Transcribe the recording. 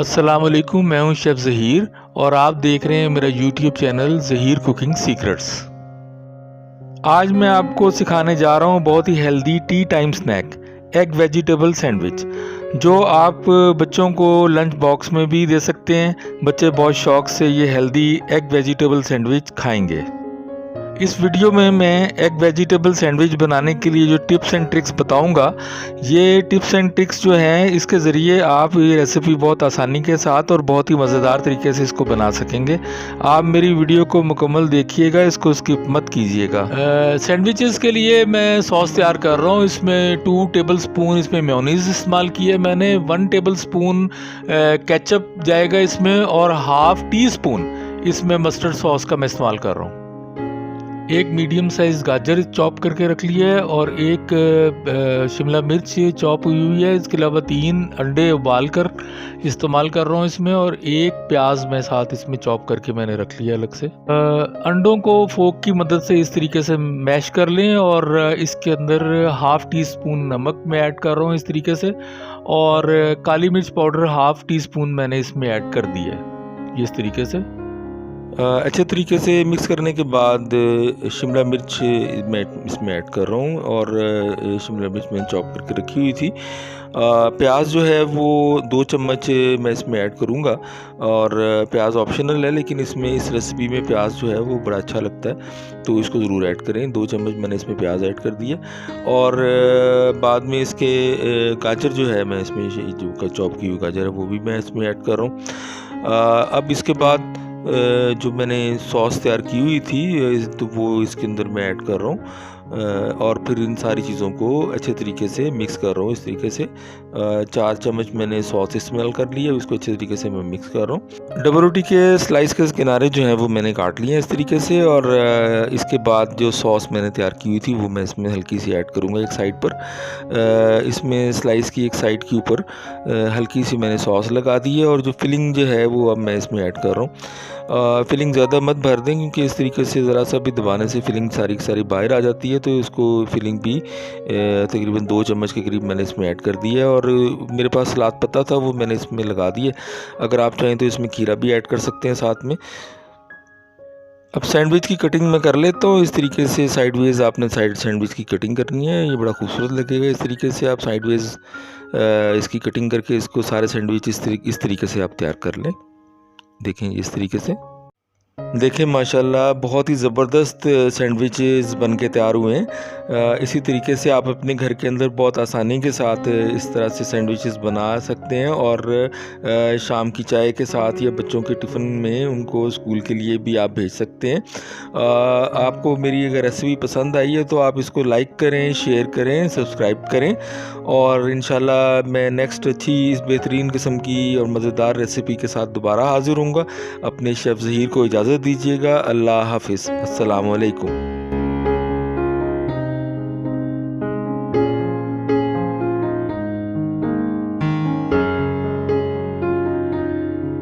अस्सलाम वालेकुम, मैं हूं शेफ़ ज़हीर और आप देख रहे हैं मेरा YouTube channel Zaheer cooking secrets. आज मैं आपको सिखाने जा रहा हूं बहुत ही healthy tea time snack egg vegetable sandwich, जो आप बच्चों को लंच बॉक्स में भी दे सकते हैं। बच्चे बहुत शौक से ये हेल्दी एग वेजिटेबल सैंडविच खाएंगे। इस वीडियो में मैं एग वेजिटेबल सैंडविच बनाने के लिए जो टिप्स एंड ट्रिक्स बताऊंगा, ये टिप्स एंड ट्रिक्स जो हैं इसके ज़रिए आप ये रेसिपी बहुत आसानी के साथ और बहुत ही मज़ेदार तरीके से इसको बना सकेंगे। आप मेरी वीडियो को मुकम्मल देखिएगा, इसको स्किप मत कीजिएगा। सैंडविचेस के लिए मैं सॉस तैयार कर रहा हूँ। इसमें 2 टेबल स्पून इसमें मेयोनीज़ इस्तेमाल की है मैंने, 1 टेबल स्पून केचप जाएगा इसमें और हाफ़ टी स्पून इसमें मस्टर्ड सॉस का मैं इस्तेमाल कर रहा हूँ। एक मीडियम साइज़ गाजर चॉप करके रख लिया है और एक शिमला मिर्च चॉप हुई है। इसके अलावा 3 अंडे उबाल कर इस्तेमाल कर रहा हूँ इसमें, और एक प्याज मैं साथ इसमें चॉप करके मैंने रख लिया अलग से। अंडों को फोक की मदद से इस तरीके से मैश कर लें और इसके अंदर हाफ़ टी स्पून नमक मैं ऐड कर रहा हूँ इस तरीके से, और काली मिर्च पाउडर हाफ़ टी स्पून मैंने इसमें ऐड कर दिया है इस तरीके से। अच्छे तरीके से मिक्स करने के बाद शिमला मिर्च मैं इसमें ऐड कर रहा हूँ, और शिमला मिर्च मैंने चॉप करके रखी हुई थी। प्याज जो है वो 2 चम्मच मैं इसमें ऐड करूँगा, और प्याज ऑप्शनल है, लेकिन इसमें इस रेसिपी में प्याज जो है वो बड़ा अच्छा लगता है, तो इसको ज़रूर ऐड करें। 2 चम्मच मैंने इसमें प्याज ऐड कर दिया, और बाद में इसके गाजर जो है मैं इसमें जो चॉप की हुई गाजर है वो भी मैं इसमें ऐड कर रहा हूँ। अब इसके बाद जो मैंने सॉस तैयार की हुई थी तो वो इसके अंदर मैं ऐड कर रहा हूँ, और फिर इन सारी चीज़ों को अच्छे तरीके से मिक्स कर रहा हूँ। इस तरीके से 4 चम्मच मैंने सॉस इस्तेमाल कर लिया, उसको अच्छे तरीके से मैं मिक्स कर रहा हूँ। डबल रोटी के स्लाइस के किनारे जो हैं वो मैंने काट लिए हैं इस तरीके से, और इसके बाद जो सॉस मैंने तैयार की हुई थी वो मैं इसमें हल्की सी ऐड करूँगा एक साइड पर। इसमें स्लाइस की एक साइड के ऊपर हल्की सी मैंने सॉस लगा दी है, और जो फिलिंग जो है वो अब मैं इसमें ऐड कर रहा हूँ। फिलिंग ज़्यादा मत भर दें, क्योंकि इस तरीके से ज़रा सा भी दबाने से फिलिंग सारी की सारी बाहर आ जाती है, तो इसको फिलिंग भी तकरीबन 2 चम्मच के करीब मैंने इसमें ऐड कर दिया है। और मेरे पास सलाद पत्ता था वो मैंने इसमें लगा दिया। अगर आप चाहें तो इसमें खीरा भी ऐड कर सकते हैं साथ में। अब सैंडविच की कटिंग मैं कर लेता हूँ। इस तरीके से साइडवेज़ आपने सैंडविच की कटिंग करनी है, ये बड़ा खूबसूरत लगेगा। इस तरीके से आप साइडवेज़ इसकी कटिंग करके इसको सारे सैंडविच इस तरीके से आप तैयार कर लें। देखें इस तरीके से, देखें माशाल्लाह बहुत ही ज़बरदस्त सैंडविचेस बन के तैयार हुए हैं। इसी तरीके से आप अपने घर के अंदर बहुत आसानी के साथ इस तरह से सैंडविचेस बना सकते हैं, और शाम की चाय के साथ या बच्चों के टिफ़िन में उनको स्कूल के लिए भी आप भेज सकते हैं। आपको मेरी अगर रेसिपी पसंद आई है तो आप इसको लाइक करें, शेयर करें, सब्सक्राइब करें, और इंशाल्लाह मैं नेक्स्ट अच्छी इस बेहतरीन किस्म की और मज़ेदार रेसिपी के साथ दोबारा हाज़िर होऊंगा। अपने शेफ़ ज़हीर को इजाज़त दीजिएगा। अल्लाह हाफ़िज़। अस्सलामु अलैकुम।